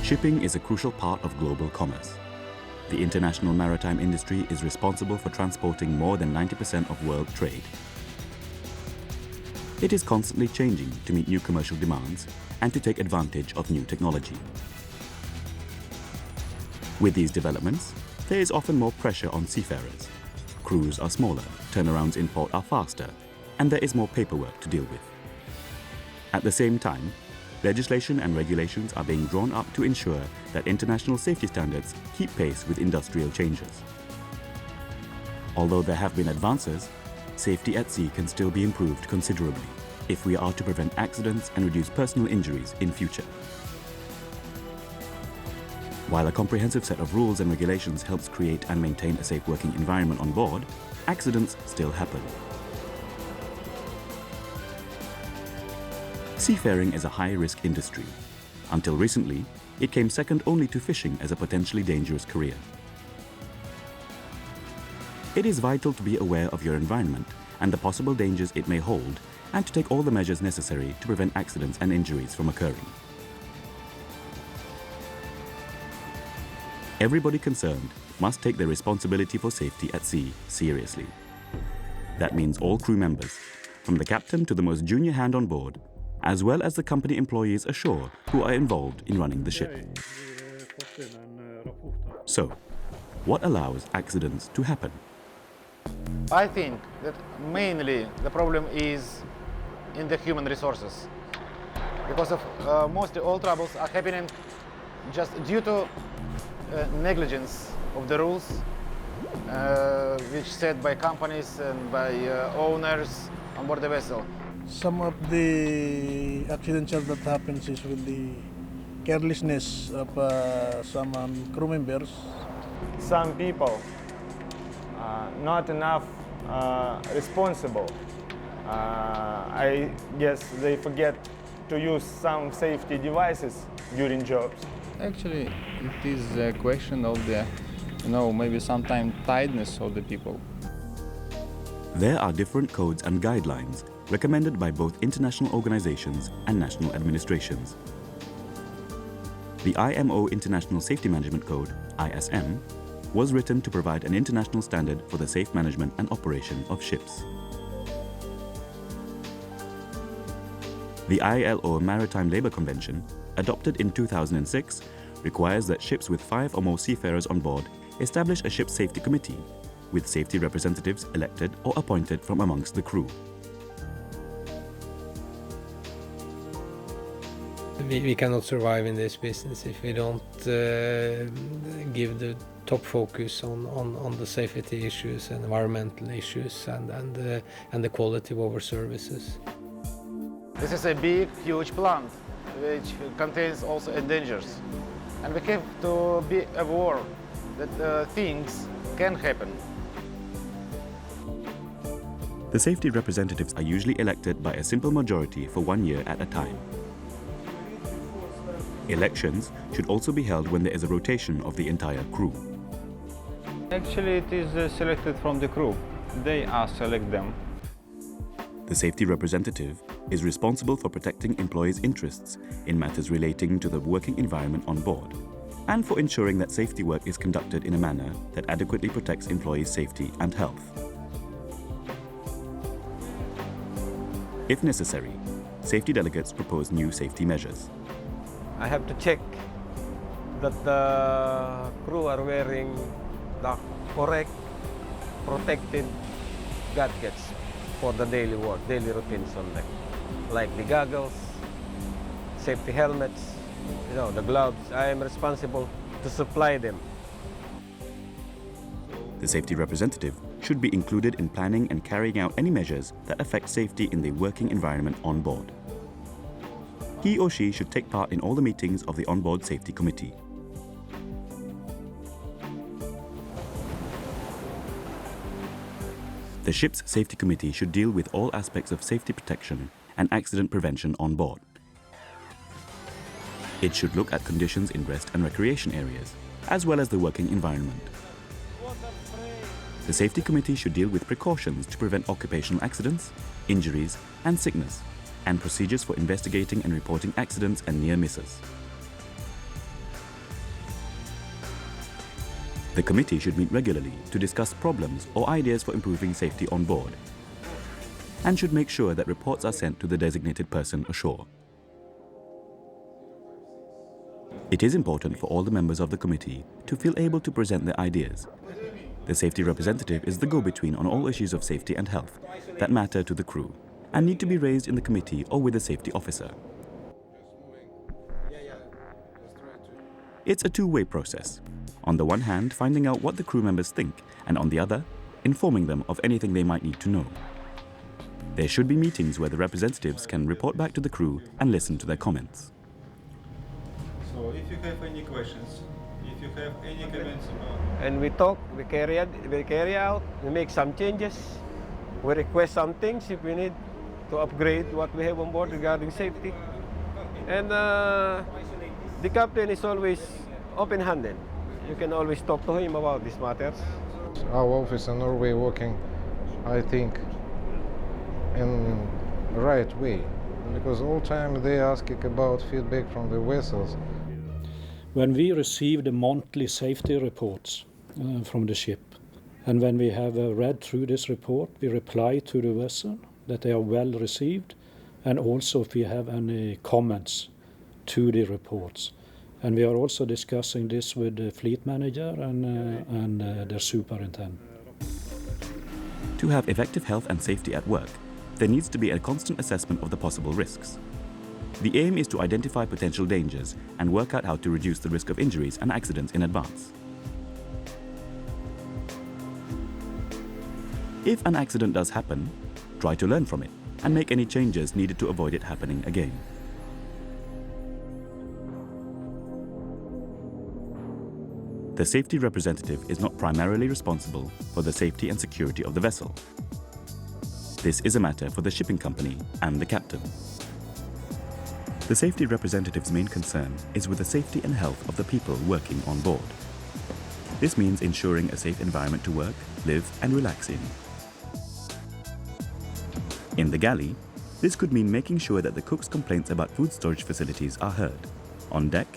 Shipping is a crucial part of global commerce. The international maritime industry is responsible for transporting more than 90% of world trade. It is constantly changing to meet new commercial demands and to take advantage of new technology. With these developments, there is often more pressure on seafarers. Crews are smaller, turnarounds in port are faster, and there is more paperwork to deal with. At the same time, legislation and regulations are being drawn up to ensure that international safety standards keep pace with industrial changes. Although there have been advances, safety at sea can still be improved considerably if we are to prevent accidents and reduce personal injuries in future. While a comprehensive set of rules and regulations helps create and maintain a safe working environment on board, accidents still happen. Seafaring is a high-risk industry. Until recently, it came second only to fishing as a potentially dangerous career. It is vital to be aware of your environment and the possible dangers it may hold, and to take all the measures necessary to prevent accidents and injuries from occurring. Everybody concerned must take their responsibility for safety at sea seriously. That means all crew members, from the captain to the most junior hand on board, as well as the company employees ashore who are involved in running the ship. So, what allows accidents to happen? I think that mainly the problem is in the human resources, because of mostly all troubles are happening just due to negligence of the rules which set by companies and by owners on board the vessel. Some of the accidents that happens is with the carelessness of some crew members. Some people not enough responsible. I guess they forget to use some safety devices during jobs. Actually, it is a question of the, maybe sometimes tiredness of the people. There are different codes and guidelines recommended by both international organizations and national administrations. The IMO International Safety Management Code, ISM, was written to provide an international standard for the safe management and operation of ships. The ILO Maritime Labour Convention, adopted in 2006, requires that ships with 5 or more seafarers on board establish a ship safety committee, with safety representatives elected or appointed from amongst the crew. We cannot survive in this business if we don't give the top focus on the safety issues and environmental issues and the quality of our services. This is a big, huge plant which contains also dangers, and we have to be aware that things can happen. The safety representatives are usually elected by a simple majority for 1 year at a time. Elections should also be held when there is a rotation of the entire crew. Actually, it is selected from the crew. They select them. The safety representative is responsible for protecting employees' interests in matters relating to the working environment on board, and for ensuring that safety work is conducted in a manner that adequately protects employees' safety and health. If necessary, safety delegates propose new safety measures. I have to check that the crew are wearing the correct protective gadgets for the daily work, daily routines on deck, like the goggles, safety helmets, the gloves. I am responsible to supply them. The safety representative should be included in planning and carrying out any measures that affect safety in the working environment on board. He or she should take part in all the meetings of the onboard safety committee. The ship's safety committee should deal with all aspects of safety protection and accident prevention on board. It should look at conditions in rest and recreation areas, as well as the working environment. The safety committee should deal with precautions to prevent occupational accidents, injuries, and sickness, and procedures for investigating and reporting accidents and near misses. The committee should meet regularly to discuss problems or ideas for improving safety on board, and should make sure that reports are sent to the designated person ashore. It is important for all the members of the committee to feel able to present their ideas. The safety representative is the go-between on all issues of safety and health that matter to the crew and need to be raised in the committee or with the safety officer. It's a two-way process. On the one hand, finding out what the crew members think, and on the other, informing them of anything they might need to know. There should be meetings where the representatives can report back to the crew and listen to their comments. So if you have any questions, if you have any comments about... And we talk, we carry out, we make some changes, we request some things if we need to upgrade what we have on board regarding safety. And the captain is always open-handed. You can always talk to him about these matters. Our office in Norway working, I think, in the right way, because all time they asking about feedback from the vessels. When we receive the monthly safety reports from the ship, and when we have read through this report, we reply to the vessel that they are well received, and also if we have any comments to the reports. And we are also discussing this with the fleet manager and their superintendent. To have effective health and safety at work, there needs to be a constant assessment of the possible risks. The aim is to identify potential dangers and work out how to reduce the risk of injuries and accidents in advance. If an accident does happen, try to learn from it and make any changes needed to avoid it happening again. The safety representative is not primarily responsible for the safety and security of the vessel. This is a matter for the shipping company and the captain. The safety representative's main concern is with the safety and health of the people working on board. This means ensuring a safe environment to work, live, and relax in. In the galley, this could mean making sure that the cook's complaints about food storage facilities are heard. On deck,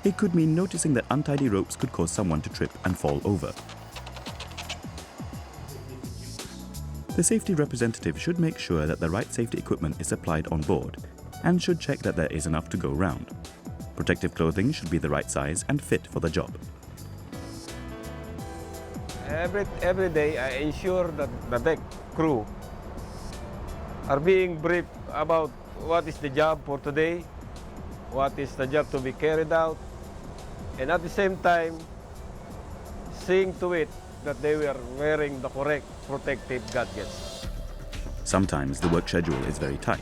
it could mean noticing that untidy ropes could cause someone to trip and fall over. The safety representative should make sure that the right safety equipment is supplied on board and should check that there is enough to go round. Protective clothing should be the right size and fit for the job. Every day I ensure that the deck crew are being briefed about what is the job for today, what is the job to be carried out, and at the same time, seeing to it that they were wearing the correct protective gadgets. Sometimes the work schedule is very tight.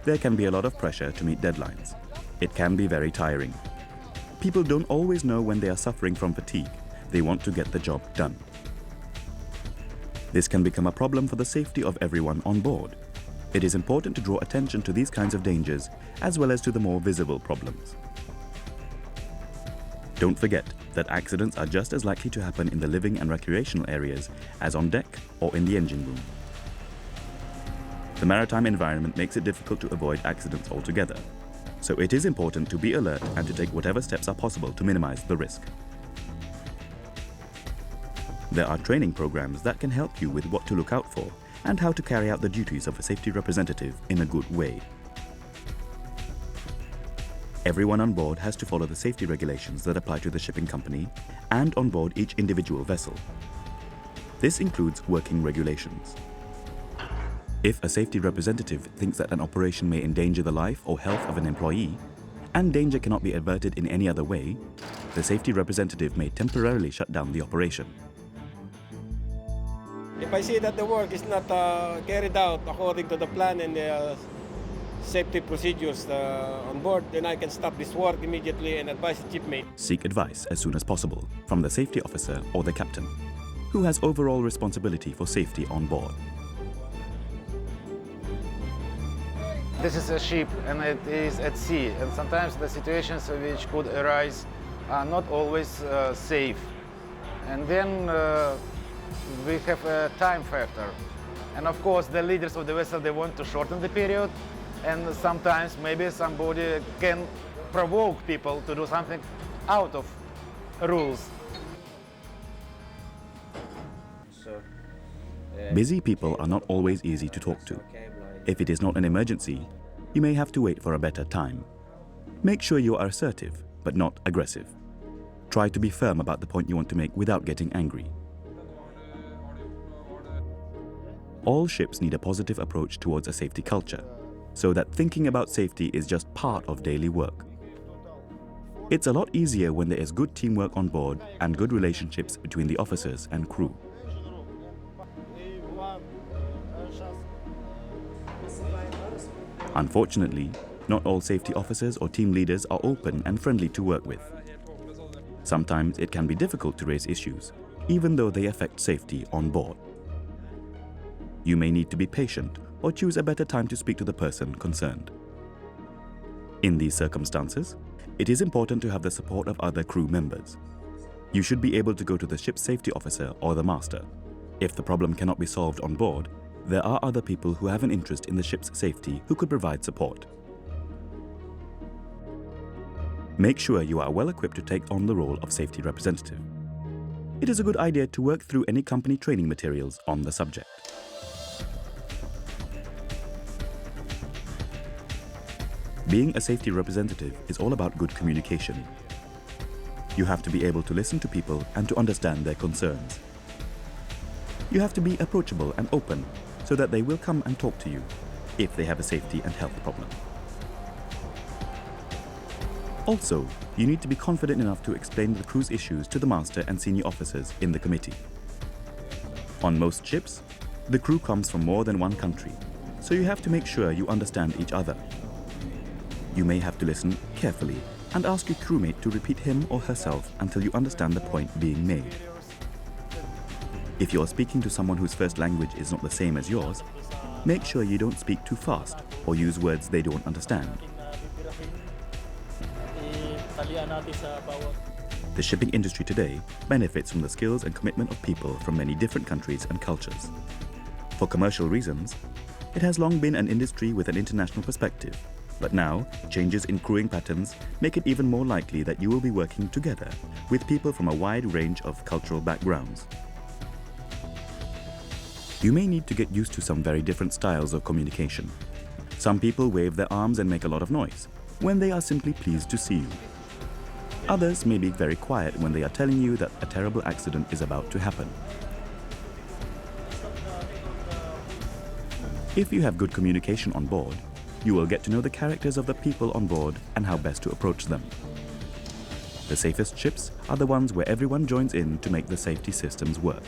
There can be a lot of pressure to meet deadlines. It can be very tiring. People don't always know when they are suffering from fatigue. They want to get the job done. This can become a problem for the safety of everyone on board. It is important to draw attention to these kinds of dangers as well as to the more visible problems. Don't forget that accidents are just as likely to happen in the living and recreational areas as on deck or in the engine room. The maritime environment makes it difficult to avoid accidents altogether, so it is important to be alert and to take whatever steps are possible to minimize the risk. There are training programs that can help you with what to look out for and how to carry out the duties of a safety representative in a good way. Everyone on board has to follow the safety regulations that apply to the shipping company and on board each individual vessel. This includes working regulations. If a safety representative thinks that an operation may endanger the life or health of an employee, and danger cannot be averted in any other way, the safety representative may temporarily shut down the operation. If I see that the work is not carried out according to the plan and the safety procedures on board, then I can stop this work immediately and advise the shipmate. Seek advice as soon as possible from the safety officer or the captain, who has overall responsibility for safety on board. This is a ship and it is at sea, and sometimes the situations which could arise are not always safe. And then we have a time factor. And of course the leaders of the vessel, they want to shorten the period, and sometimes maybe somebody can provoke people to do something out of rules. Busy people are not always easy to talk to. If it is not an emergency, you may have to wait for a better time. Make sure you are assertive, but not aggressive. Try to be firm about the point you want to make without getting angry. All ships need a positive approach towards a safety culture, so that thinking about safety is just part of daily work. It's a lot easier when there is good teamwork on board and good relationships between the officers and crew. Unfortunately, not all safety officers or team leaders are open and friendly to work with. Sometimes it can be difficult to raise issues, even though they affect safety on board. You may need to be patient or choose a better time to speak to the person concerned. In these circumstances, it is important to have the support of other crew members. You should be able to go to the ship's safety officer or the master. If the problem cannot be solved on board, there are other people who have an interest in the ship's safety who could provide support. Make sure you are well equipped to take on the role of safety representative. It is a good idea to work through any company training materials on the subject. Being a safety representative is all about good communication. You have to be able to listen to people and to understand their concerns. You have to be approachable and open so that they will come and talk to you if they have a safety and health problem. Also, you need to be confident enough to explain the crew's issues to the master and senior officers in the committee. On most ships, the crew comes from more than one country, so you have to make sure you understand each other. You may have to listen carefully and ask your crewmate to repeat him or herself until you understand the point being made. If you are speaking to someone whose first language is not the same as yours, make sure you don't speak too fast or use words they don't understand. The shipping industry today benefits from the skills and commitment of people from many different countries and cultures. For commercial reasons, it has long been an industry with an international perspective, but now changes in crewing patterns make it even more likely that you will be working together with people from a wide range of cultural backgrounds. You may need to get used to some very different styles of communication. Some people wave their arms and make a lot of noise when they are simply pleased to see you. Others may be very quiet when they are telling you that a terrible accident is about to happen. If you have good communication on board, you will get to know the characters of the people on board and how best to approach them. The safest ships are the ones where everyone joins in to make the safety systems work.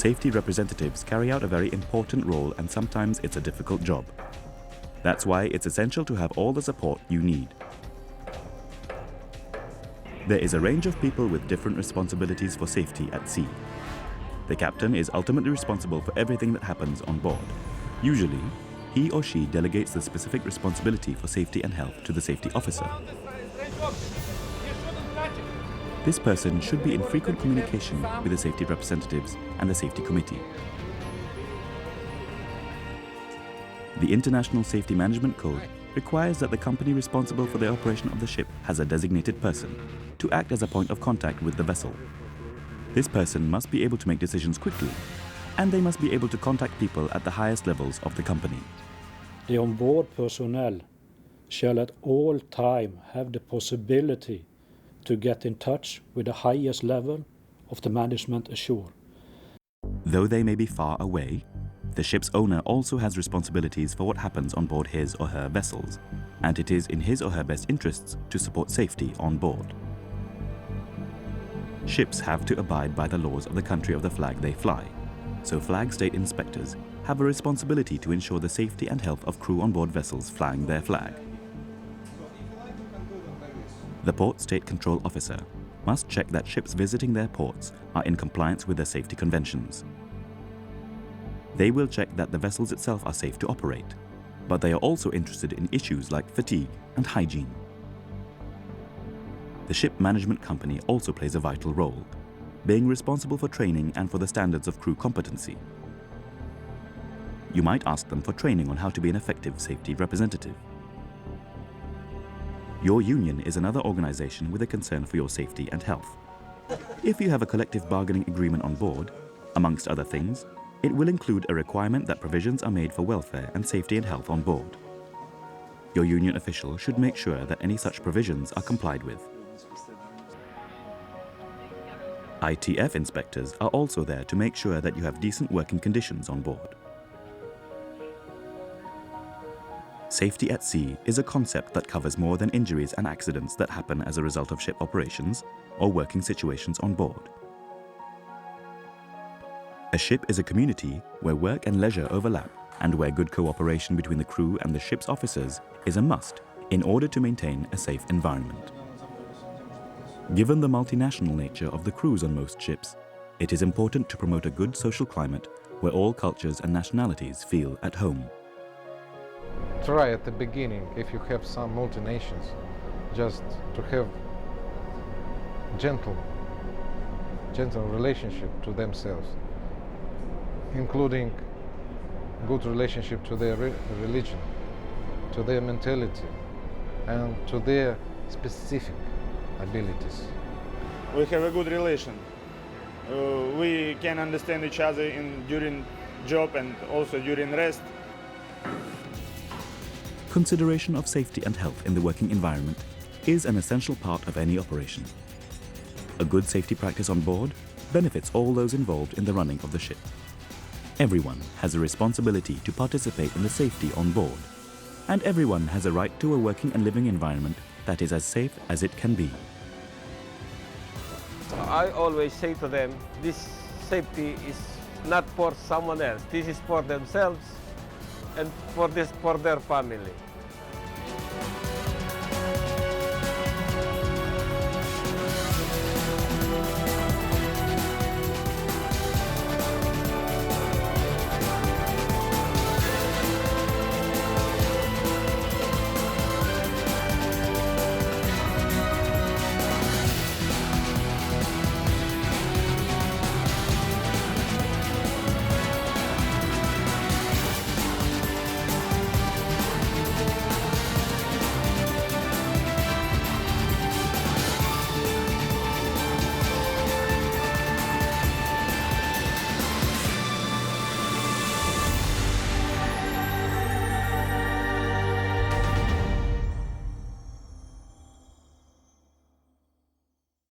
Safety representatives carry out a very important role, and sometimes it's a difficult job. That's why it's essential to have all the support you need. There is a range of people with different responsibilities for safety at sea. The captain is ultimately responsible for everything that happens on board. Usually, he or she delegates the specific responsibility for safety and health to the safety officer. This person should be in frequent communication with the safety representatives and the safety committee. The International Safety Management Code requires that the company responsible for the operation of the ship has a designated person to act as a point of contact with the vessel. This person must be able to make decisions quickly, and they must be able to contact people at the highest levels of the company. The onboard personnel shall at all time have the possibility to get in touch with the highest level of the management ashore. Though they may be far away, the ship's owner also has responsibilities for what happens on board his or her vessels, and it is in his or her best interests to support safety on board. Ships have to abide by the laws of the country of the flag they fly, so flag state inspectors have a responsibility to ensure the safety and health of crew on board vessels flying their flag. The Port State Control Officer must check that ships visiting their ports are in compliance with their safety conventions. They will check that the vessels itself are safe to operate, but they are also interested in issues like fatigue and hygiene. The ship management company also plays a vital role, being responsible for training and for the standards of crew competency. You might ask them for training on how to be an effective safety representative. Your union is another organization with a concern for your safety and health. If you have a collective bargaining agreement on board, amongst other things, it will include a requirement that provisions are made for welfare and safety and health on board. Your union official should make sure that any such provisions are complied with. ITF inspectors are also there to make sure that you have decent working conditions on board. Safety at sea is a concept that covers more than injuries and accidents that happen as a result of ship operations or working situations on board. A ship is a community where work and leisure overlap and where good cooperation between the crew and the ship's officers is a must in order to maintain a safe environment. Given the multinational nature of the crews on most ships, it is important to promote a good social climate where all cultures and nationalities feel at home. Try at the beginning, if you have some multinations, just to have gentle relationship to themselves, including good relationship to their religion, to their mentality, and to their specific abilities. We have a good relation. We can understand each other during job and also during rest. Consideration of safety and health in the working environment is an essential part of any operation. A good safety practice on board benefits all those involved in the running of the ship. Everyone has a responsibility to participate in the safety on board, and everyone has a right to a working and living environment that is as safe as it can be. I always say to them, this safety is not for someone else. This is for themselves and for their family.